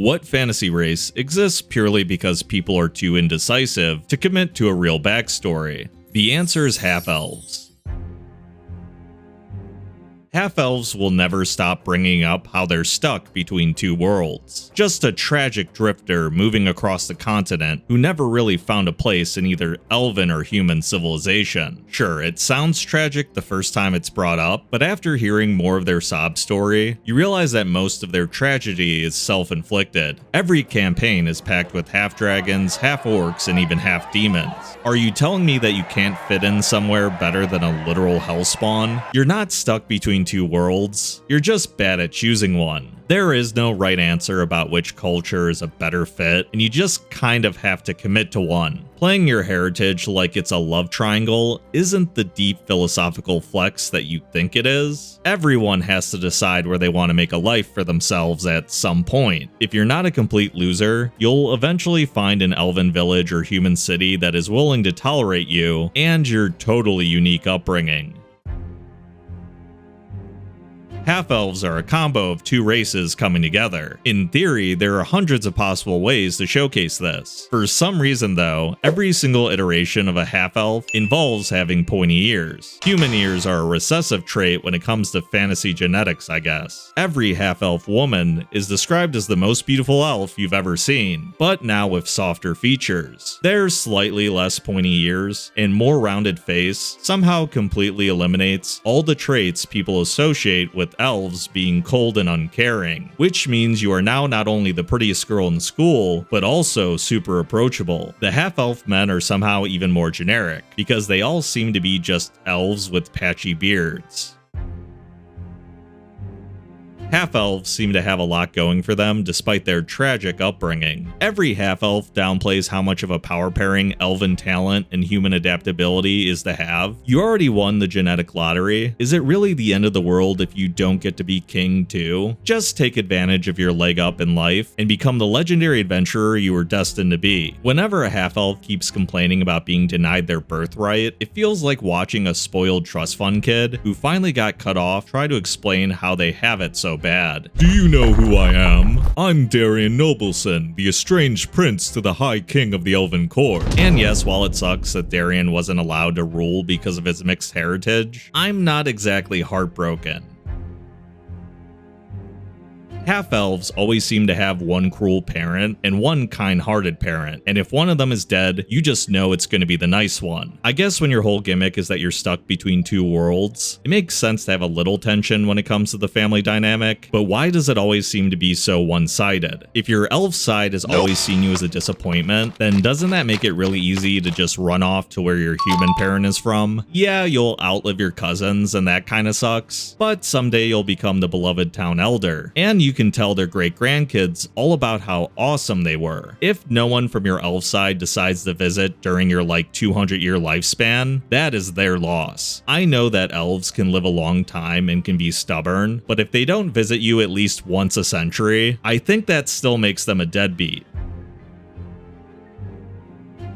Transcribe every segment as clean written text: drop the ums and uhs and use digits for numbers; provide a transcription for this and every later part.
What fantasy race exists purely because people are too indecisive to commit to a real backstory? The answer is Half-Elves. Half-Elves will never stop bringing up how they're stuck between two worlds. Just a tragic drifter moving across the continent who never really found a place in either elven or human civilization. Sure, it sounds tragic the first time it's brought up, but after hearing more of their sob story, you realize that most of their tragedy is self-inflicted. Every campaign is packed with half-dragons, half-orcs, and even half-demons. Are you telling me that you can't fit in somewhere better than a literal hellspawn? You're not stuck between two worlds, you're just bad at choosing one. There is no right answer about which culture is a better fit, and you just kind of have to commit to one. Playing your heritage like it's a love triangle isn't the deep philosophical flex that you think it is. Everyone has to decide where they want to make a life for themselves at some point. If you're not a complete loser, you'll eventually find an elven village or human city that is willing to tolerate you and your totally unique upbringing. Half-Elves are a combo of two races coming together. In theory, there are hundreds of possible ways to showcase this. For some reason though, every single iteration of a half-elf involves having pointy ears. Human ears are a recessive trait when it comes to fantasy genetics, I guess. Every half-elf woman is described as the most beautiful elf you've ever seen, but now with softer features. Their slightly less pointy ears and more rounded face somehow completely eliminates all the traits people associate with elves being cold and uncaring, which means you are now not only the prettiest girl in school, but also super approachable. The half-elf men are somehow even more generic, because they all seem to be just elves with patchy beards. Half-elves seem to have a lot going for them despite their tragic upbringing. Every half-elf downplays how much of a power pairing elven talent and human adaptability is to have. You already won the genetic lottery. Is it really the end of the world if you don't get to be king too? Just take advantage of your leg up in life and become the legendary adventurer you were destined to be. Whenever a half-elf keeps complaining about being denied their birthright, it feels like watching a spoiled trust fund kid who finally got cut off try to explain how they have it so bad. Do you know who I am? I'm Darian Nobleson, the estranged prince to the High King of the Elven Court. And yes, while it sucks that Darian wasn't allowed to rule because of his mixed heritage, I'm not exactly heartbroken. Half-elves always seem to have one cruel parent and one kind-hearted parent, and if one of them is dead, you just know it's going to be the nice one. I guess when your whole gimmick is that you're stuck between two worlds, it makes sense to have a little tension when it comes to the family dynamic, but why does it always seem to be so one-sided? If your elf side has always seen you as a disappointment, then doesn't that make it really easy to just run off to where your human parent is from? Yeah, you'll outlive your cousins and that kinda sucks, but someday you'll become the beloved town elder, and you can tell their great-grandkids all about how awesome they were. If no one from your elf side decides to visit during your 200-year lifespan, that is their loss. I know that elves can live a long time and can be stubborn, but if they don't visit you at least once a century, I think that still makes them a deadbeat.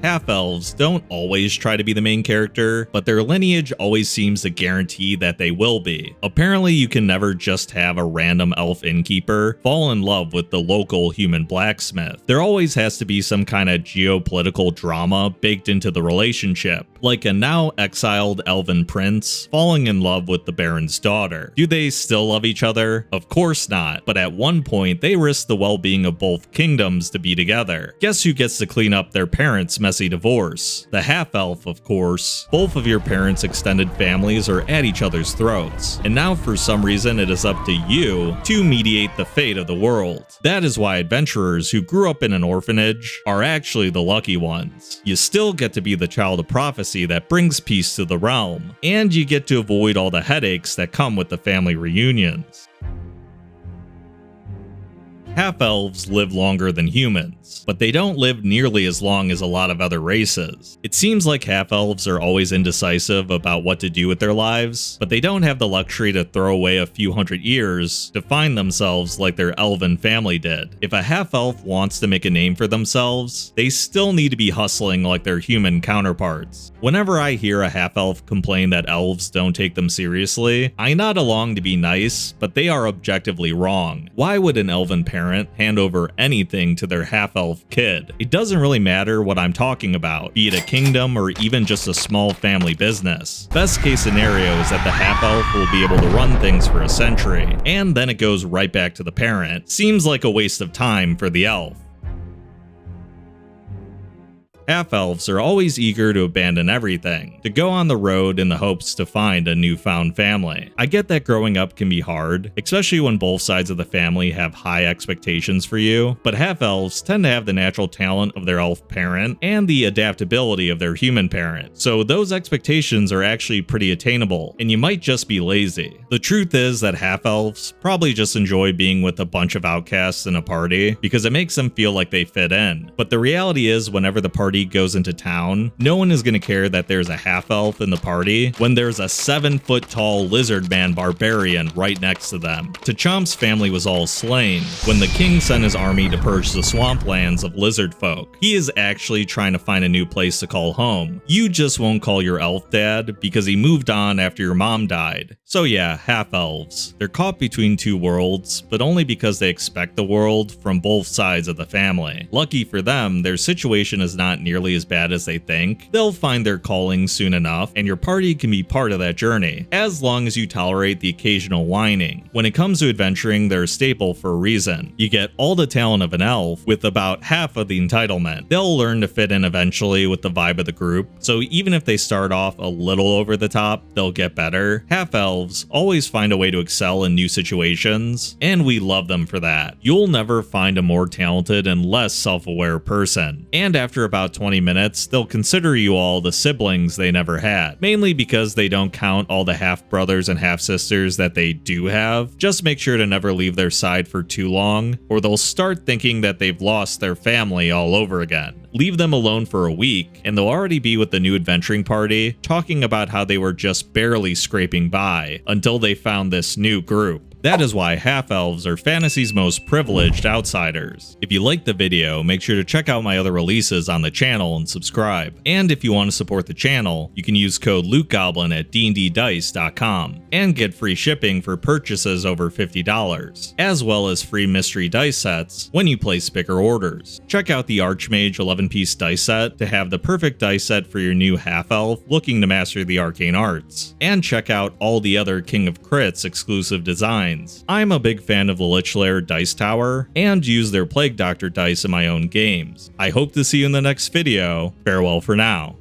Half-elves don't always try to be the main character, but their lineage always seems to guarantee that they will be. Apparently, you can never just have a random elf innkeeper fall in love with the local human blacksmith. There always has to be some kind of geopolitical drama baked into the relationship, like a now exiled elven prince falling in love with the baron's daughter. Do they still love each other? Of course not, but at one point they risk the well-being of both kingdoms to be together. Guess who gets to clean up their parents' messy divorce? The half-elf, of course. Both of your parents' extended families are at each other's throats, and now for some reason it is up to you to mediate the fate of the world. That is why adventurers who grew up in an orphanage are actually the lucky ones. You still get to be the child of prophecy that brings peace to the realm, and you get to avoid all the headaches that come with the family reunions. Half-elves live longer than humans, but they don't live nearly as long as a lot of other races. It seems like half-elves are always indecisive about what to do with their lives, but they don't have the luxury to throw away a few hundred years to find themselves like their elven family did. If a half-elf wants to make a name for themselves, they still need to be hustling like their human counterparts. Whenever I hear a half-elf complain that elves don't take them seriously, I nod along to be nice, but they are objectively wrong. Why would an elven parent parent hand over anything to their half-elf kid. It doesn't really matter what I'm talking about, be it a kingdom or even just a small family business. Best case scenario is that the half-elf will be able to run things for a century, and then it goes right back to the parent. Seems like a waste of time for the elf. Half-elves are always eager to abandon everything, to go on the road in the hopes to find a newfound family. I get that growing up can be hard, especially when both sides of the family have high expectations for you, but half-elves tend to have the natural talent of their elf parent and the adaptability of their human parent, so those expectations are actually pretty attainable, and you might just be lazy. The truth is that half-elves probably just enjoy being with a bunch of outcasts in a party because it makes them feel like they fit in, but the reality is whenever the party goes into town, no one is going to care that there's a half-elf in the party when there's a 7-foot-tall lizard man barbarian right next to them. T'Chomp's family was all slain when the king sent his army to purge the swamplands of lizard folk. He is actually trying to find a new place to call home. You just won't call your elf dad because he moved on after your mom died. So yeah, half-elves. They're caught between two worlds, but only because they expect the world from both sides of the family. Lucky for them, their situation is not nearly as bad as they think. They'll find their calling soon enough, and your party can be part of that journey, as long as you tolerate the occasional whining. When it comes to adventuring, they're a staple for a reason. You get all the talent of an elf, with about half of the entitlement. They'll learn to fit in eventually with the vibe of the group, so even if they start off a little over the top, they'll get better. Half-elves always find a way to excel in new situations, and we love them for that. You'll never find a more talented and less self-aware person, and after about 20 minutes, they'll consider you all the siblings they never had, mainly because they don't count all the half-brothers and half-sisters that they do have. Just make sure to never leave their side for too long, or they'll start thinking that they've lost their family all over again. Leave them alone for a week, and they'll already be with the new adventuring party, talking about how they were just barely scraping by until they found this new group. That is why half-elves are fantasy's most privileged outsiders. If you liked the video, make sure to check out my other releases on the channel and subscribe. And if you want to support the channel, you can use code LootGoblin at dnddice.com and get free shipping for purchases over $50, as well as free mystery dice sets when you place bigger orders. Check out the Archmage 11-piece dice set to have the perfect dice set for your new half-elf looking to master the arcane arts. And check out all the other King of Crits exclusive designs. I'm a big fan of the Lich-Lair Dice Tower and use their Plague Doctor dice in my own games. I hope to see you in the next video. Farewell for now.